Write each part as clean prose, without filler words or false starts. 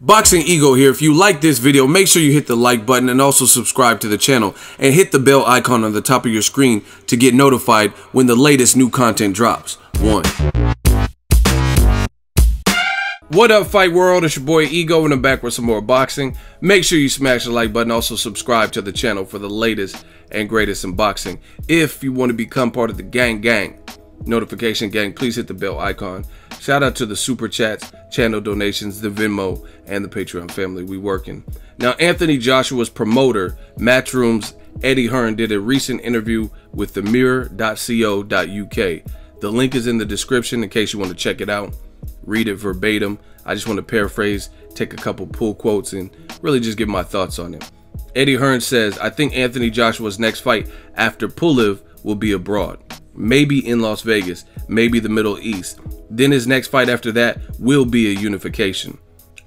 Boxingego here. If you like this video, make sure you hit the like button and also subscribe to the channel and hit the bell icon on the top of your screen to get notified when the latest new content drops. What up, fight world? It's your boy Ego and I'm back with some more boxing. Make sure you smash the like button, also subscribe to the channel for the latest and greatest in boxing. If you want to become part of the gang notification gang, please hit the bell icon. Shout out to the super chats, channel donations, the Venmo, and the Patreon family. We working. Now, Anthony Joshua's promoter, Matchroom's Eddie Hearn, did a recent interview with the mirror.co.uk. The link is in the description in case you want to check it out. Read it verbatim. I just want to paraphrase, take a couple pull quotes, and really just give my thoughts on it. Eddie Hearn says, I think Anthony Joshua's next fight after Pulev will be abroad. Maybe in Las Vegas, maybe the Middle East. Then his next fight after that will be a unification.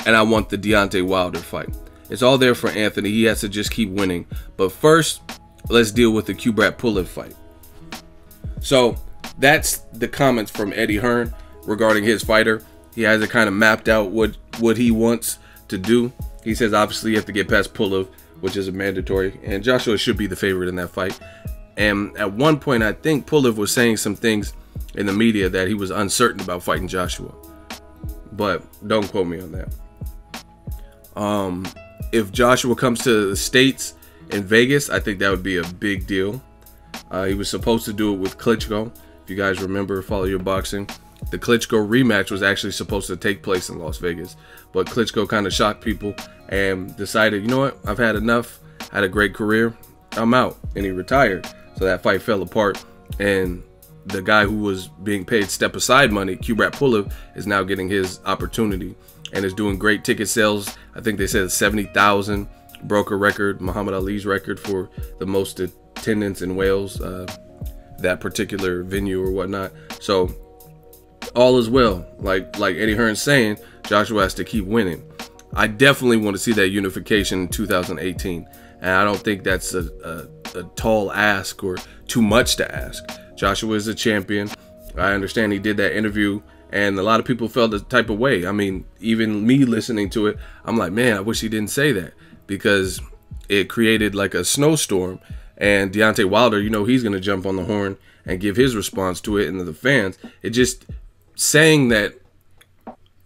And I want the Deontay Wilder fight. It's all there for Anthony. He has to just keep winning. But first, let's deal with the Kubrat Pulev fight. So that's the comments from Eddie Hearn regarding his fighter. He has it kind of mapped out what he wants to do. He says obviously you have to get past Pulev, which is a mandatory. And Joshua should be the favorite in that fight. And at one point, I think Pulev was saying some things in the media that he was uncertain about fighting Joshua. But don't quote me on that. If Joshua comes to the States in Vegas, I think that would be a big deal. He was supposed to do it with Klitschko. If you guys remember, follow your boxing. The Klitschko rematch was actually supposed to take place in Las Vegas. But Klitschko kind of shocked people and decided, you know what, I've had enough. I had a great career. I'm out. And he retired. So that fight fell apart, and the guy who was being paid step aside money, Kubrat Pulev, is now getting his opportunity and is doing great ticket sales. I think they said 70,000, broke a record, Muhammad Ali's record for the most attendance in Wales, that particular venue or whatnot. So all is well. Like Eddie Hearn's saying, Joshua has to keep winning. I definitely want to see that unification in 2018, and I don't think that's a tall ask or too much to ask. Joshua is a champion. I understand he did that interview and a lot of people felt the type of way. I mean, even me listening to it, I'm like, man, I wish he didn't say that, because it created like a snowstorm. And Deontay Wilder, you know, he's going to jump on the horn and give his response to it and to the fans. It just saying that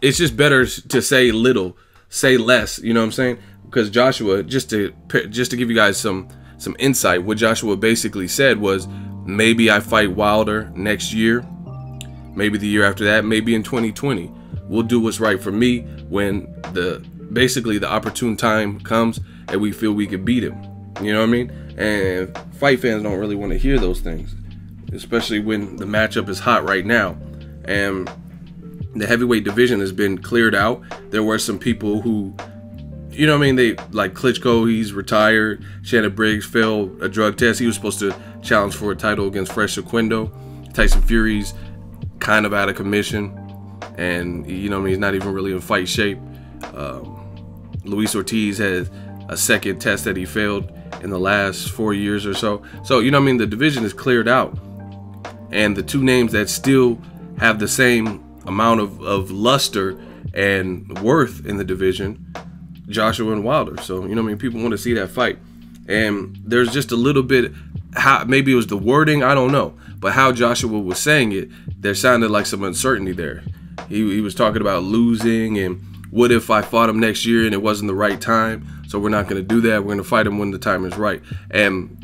it's just better to say little, say less, you know what I'm saying? Because Joshua, just to give you guys some insight, what Joshua basically said was, maybe I fight Wilder next year, maybe the year after that, maybe in 2020. We'll do what's right for me when basically the opportune time comes and we feel we could beat him. You know what I mean? And fight fans don't really want to hear those things, especially when the matchup is hot right now. And the heavyweight division has been cleared out. There were some people who, you know what I mean, they like Klitschko, he's retired. Shannon Briggs failed a drug test. He was supposed to challenge for a title against Fresh Sequendo. Tyson Fury's kind of out of commission, and you know what I mean, he's not even really in fight shape. Luis Ortiz has a second test that he failed in the last 4 years or so. So, you know what I mean, the division is cleared out. And the two names that still have the same amount of luster and worth in the division, Joshua and Wilder. So, you know what I mean, people want to see that fight. And there's just a little bit, maybe it was the wording, I don't know, but how Joshua was saying it, there sounded like some uncertainty there. He was talking about losing and what if I fought him next year and it wasn't the right time, so we're not going to do that. We're going to fight him when the time is right. And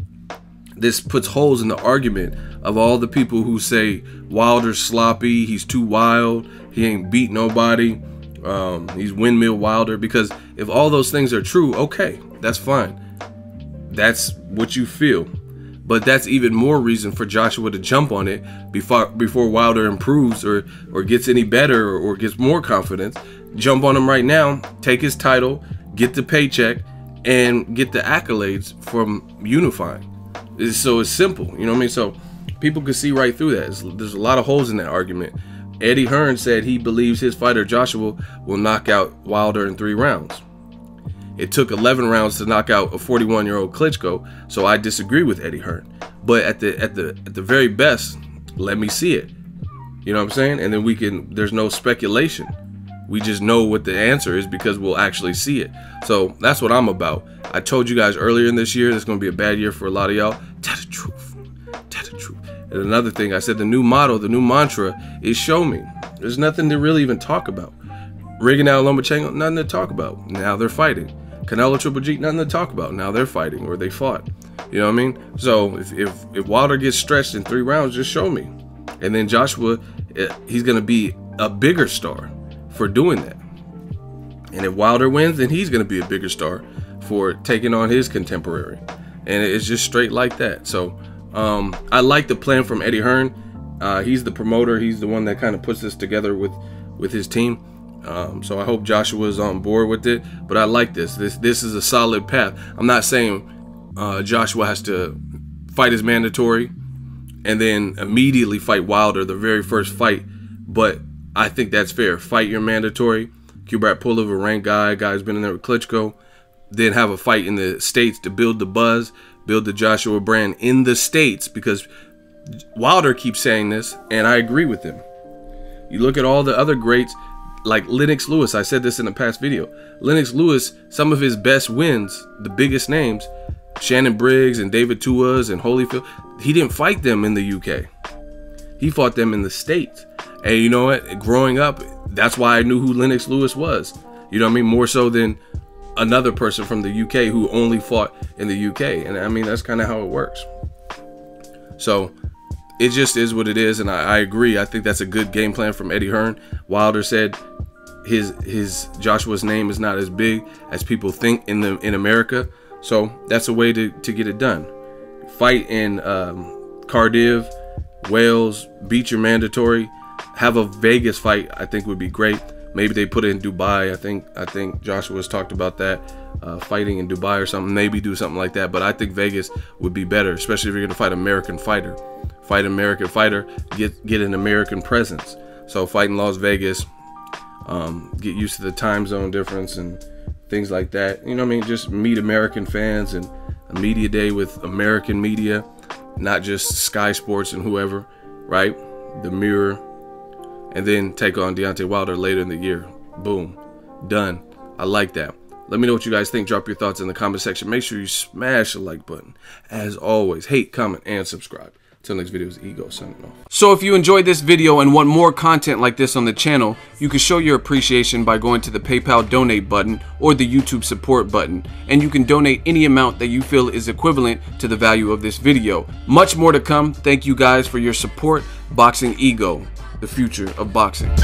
this puts holes in the argument of all the people who say Wilder's sloppy, he's too wild, he ain't beat nobody, he's windmill Wilder. Because if all those things are true, okay, that's fine. That's what you feel. But that's even more reason for Joshua to jump on it before Wilder improves or gets any better or gets more confidence. Jump on him right now, take his title, get the paycheck, and get the accolades from unifying. So it's simple, you know what I mean? So people can see right through that. There's a lot of holes in that argument. Eddie Hearn said he believes his fighter Joshua will knock out Wilder in 3 rounds. It took 11 rounds to knock out a 41-year-old Klitschko, so I disagree with Eddie Hearn. But at the very best, let me see it. You know what I'm saying? And then there's no speculation. We just know what the answer is because we'll actually see it. So that's what I'm about. I told you guys earlier in this year, it's going to be a bad year for a lot of y'all. Tell the truth. Tell the truth. And another thing, I said the new motto, the new mantra is show me. There's nothing to really even talk about. Rigondeaux, Lomachenko, nothing to talk about. Now they're fighting. Canelo, Triple G, nothing to talk about. Now they're fighting, or they fought. You know what I mean? So if Wilder gets stretched in 3 rounds, just show me. And then Joshua, he's going to be a bigger star for doing that. And if Wilder wins, then he's going to be a bigger star for taking on his contemporary. And it's just straight like that. So I like the plan from Eddie Hearn. He's the promoter. He's the one that kind of puts this together with his team. So I hope Joshua is on board with it. But I like this. This is a solid path. I'm not saying Joshua has to fight his mandatory and then immediately fight Wilder the very first fight. But I think that's fair. Fight your mandatory. Kubrat Pulev, a ranked guy who's been in there with Klitschko. Then have a fight in the States to build the buzz, build the Joshua brand in the States, because Wilder keeps saying this, and I agree with him. You look at all the other greats, like Lennox Lewis. I said this in a past video. Lennox Lewis, some of his best wins, the biggest names, Shannon Briggs and David Tuas and Holyfield, he didn't fight them in the UK. He fought them in the States. And you know what? Growing up, that's why I knew who Lennox Lewis was. You know what I mean? More so than another person from the UK who only fought in the UK. And I mean, that's kind of how it works. So it just is what it is. And I agree. I think that's a good game plan from Eddie Hearn. Wilder said his Joshua's name is not as big as people think in America. So that's a way to get it done. Fight in Cardiff, Wales, beat your mandatory. Have a Vegas fight, I think would be great. Maybe they put it in Dubai. I think Joshua's talked about that, fighting in Dubai or something. Maybe do something like that. But I think Vegas would be better, especially if you're gonna fight an American fighter. Fight an American fighter, get an American presence. So fight in Las Vegas, get used to the time zone difference and things like that. You know what I mean? Just meet American fans and a media day with American media, not just Sky Sports and whoever, right? The Mirror. And then take on Deontay Wilder later in the year. Boom. Done. I like that. Let me know what you guys think. Drop your thoughts in the comment section. Make sure you smash the like button. As always, hate, comment, and subscribe. Till next video is Ego signing off. So if you enjoyed this video and want more content like this on the channel, you can show your appreciation by going to the PayPal donate button or the YouTube support button. And you can donate any amount that you feel is equivalent to the value of this video. Much more to come. Thank you guys for your support. Boxingego, the future of boxing.